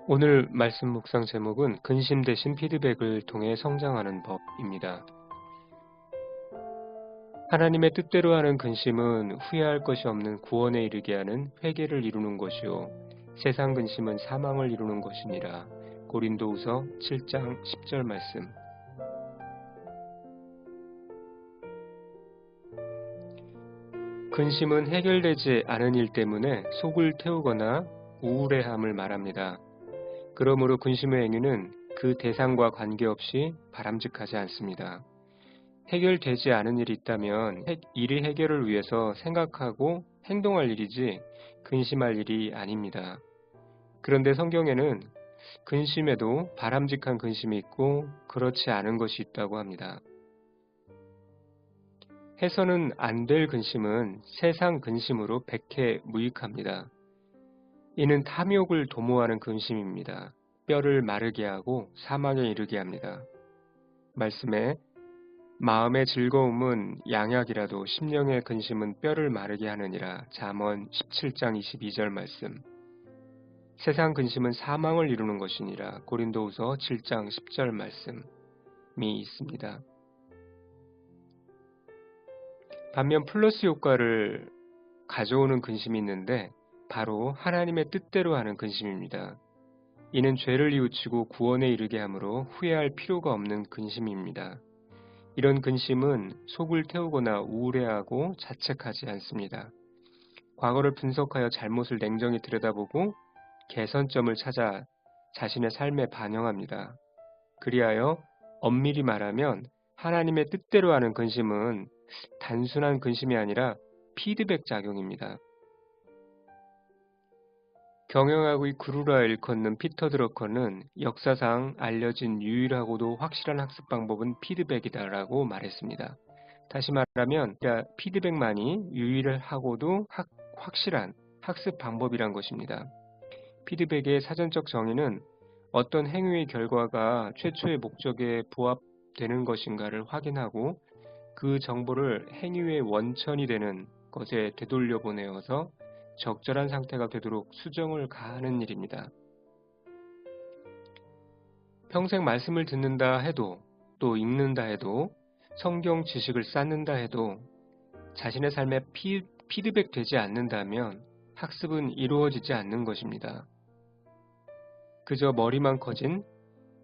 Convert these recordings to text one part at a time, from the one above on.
오늘 말씀 묵상 제목은 근심 대신 피드백을 통해 성장하는 법입니다. 하나님의 뜻대로 하는 근심은 후회할 것이 없는 구원에 이르게 하는 회개를 이루는 것이요 세상 근심은 사망을 이루는 것이니라. 고린도후서 7장 10절 말씀. 근심은 해결되지 않은 일 때문에 속을 태우거나 우울해함을 말합니다. 그러므로 근심의 행위는 그 대상과 관계없이 바람직하지 않습니다. 해결되지 않은 일이 있다면 일의 해결을 위해서 생각하고 행동할 일이지 근심할 일이 아닙니다. 그런데 성경에는 근심에도 바람직한 근심이 있고 그렇지 않은 것이 있다고 합니다. 해서는 안 될 근심은 세상 근심으로 백해무익합니다. 이는 탐욕을 도모하는 근심입니다. 뼈를 마르게 하고 사망에 이르게 합니다. 말씀에 마음의 즐거움은 양약이라도 심령의 근심은 뼈를 마르게 하느니라. 잠언 17장 22절 말씀. 세상 근심은 사망을 이루는 것이니라. 고린도후서 7장 10절 말씀이 있습니다. 반면 플러스 효과를 가져오는 근심이 있는데 바로 하나님의 뜻대로 하는 근심입니다. 이는 죄를 뉘우치고 구원에 이르게 하므로 후회할 필요가 없는 근심입니다. 이런 근심은 속을 태우거나 우울해하고 자책하지 않습니다. 과거를 분석하여 잘못을 냉정히 들여다보고 개선점을 찾아 자신의 삶에 반영합니다. 그리하여 엄밀히 말하면 하나님의 뜻대로 하는 근심은 단순한 근심이 아니라 피드백 작용입니다. 경영학의 구루라 일컫는 피터 드러커는 역사상 알려진 유일하고도 확실한 학습 방법은 피드백이다라고 말했습니다. 다시 말하면 피드백만이 유일하고도 확실한 학습 방법이란 것입니다. 피드백의 사전적 정의는 어떤 행위의 결과가 최초의 목적에 부합되는 것인가를 확인하고 그 정보를 행위의 원천이 되는 것에 되돌려보내어서 적절한 상태가 되도록 수정을 가하는 일입니다. 평생 말씀을 듣는다 해도 또 읽는다 해도 성경 지식을 쌓는다 해도 자신의 삶에 피드백 되지 않는다면 학습은 이루어지지 않는 것입니다. 그저 머리만 커진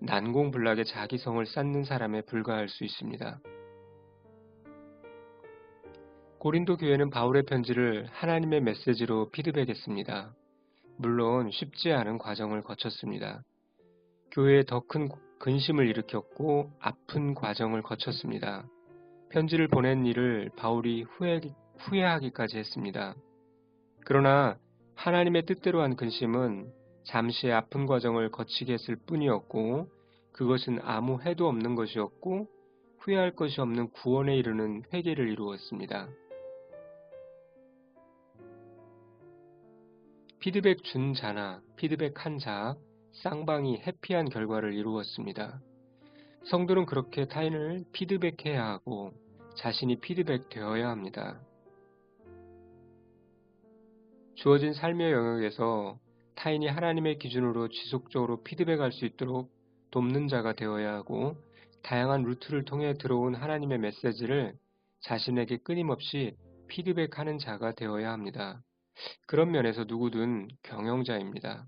난공불락의 자기성을 쌓는 사람에 불과할 수 있습니다. 고린도 교회는 바울의 편지를 하나님의 메시지로 피드백했습니다. 물론 쉽지 않은 과정을 거쳤습니다. 교회에 더 큰 근심을 일으켰고 아픈 과정을 거쳤습니다. 편지를 보낸 일을 바울이 후회하기까지 했습니다. 그러나 하나님의 뜻대로 한 근심은 잠시의 아픈 과정을 거치게 했을 뿐이었고 그것은 아무 해도 없는 것이었고 후회할 것이 없는 구원에 이르는 회개를 이루었습니다. 피드백 준 자나 피드백한 자, 쌍방이 해피한 결과를 이루었습니다. 성도는 그렇게 타인을 피드백해야 하고 자신이 피드백되어야 합니다. 주어진 삶의 영역에서 타인이 하나님의 기준으로 지속적으로 피드백할 수 있도록 돕는 자가 되어야 하고 다양한 루트를 통해 들어온 하나님의 메시지를 자신에게 끊임없이 피드백하는 자가 되어야 합니다. 그런 면에서 누구든 경영자입니다.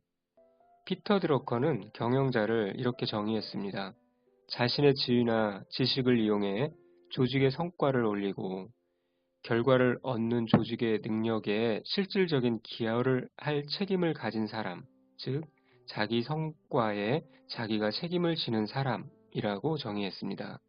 피터 드러커는 경영자를 이렇게 정의했습니다. 자신의 지위나 지식을 이용해 조직의 성과를 올리고 결과를 얻는 조직의 능력에 실질적인 기여를 할 책임을 가진 사람, 즉 자기 성과에 자기가 책임을 지는 사람이라고 정의했습니다.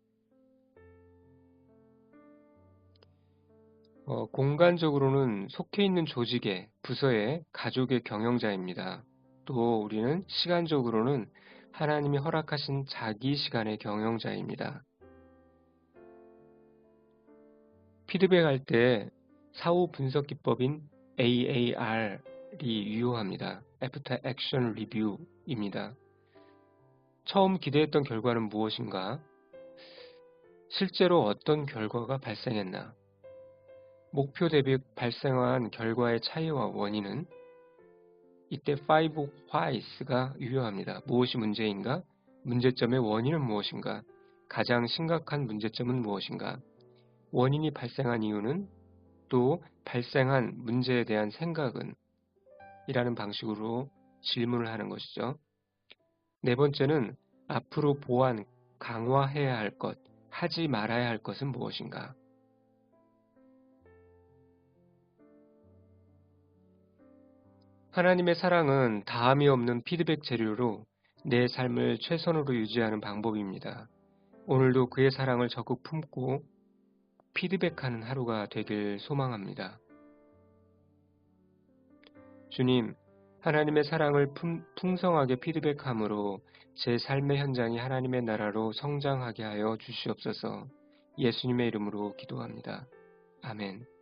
공간적으로는 속해 있는 조직의, 부서의, 가족의 경영자입니다. 또 우리는 시간적으로는 하나님이 허락하신 자기 시간의 경영자입니다. 피드백할 때 사후 분석 기법인 AAR이 유효합니다. After Action Review입니다. 처음 기대했던 결과는 무엇인가? 실제로 어떤 결과가 발생했나? 목표 대비 발생한 결과의 차이와 원인은? 이때 five whys가 유효합니다. 무엇이 문제인가? 문제점의 원인은 무엇인가? 가장 심각한 문제점은 무엇인가? 원인이 발생한 이유는? 또 발생한 문제에 대한 생각은? 이라는 방식으로 질문을 하는 것이죠. 네 번째는 앞으로 보완, 강화해야 할 것, 하지 말아야 할 것은 무엇인가? 하나님의 사랑은 다함이 없는 피드백 재료로 내 삶을 최선으로 유지하는 방법입니다. 오늘도 그의 사랑을 적극 품고 피드백하는 하루가 되길 소망합니다. 주님, 하나님의 사랑을 풍성하게 피드백함으로 제 삶의 현장이 하나님의 나라로 성장하게 하여 주시옵소서. 예수님의 이름으로 기도합니다. 아멘.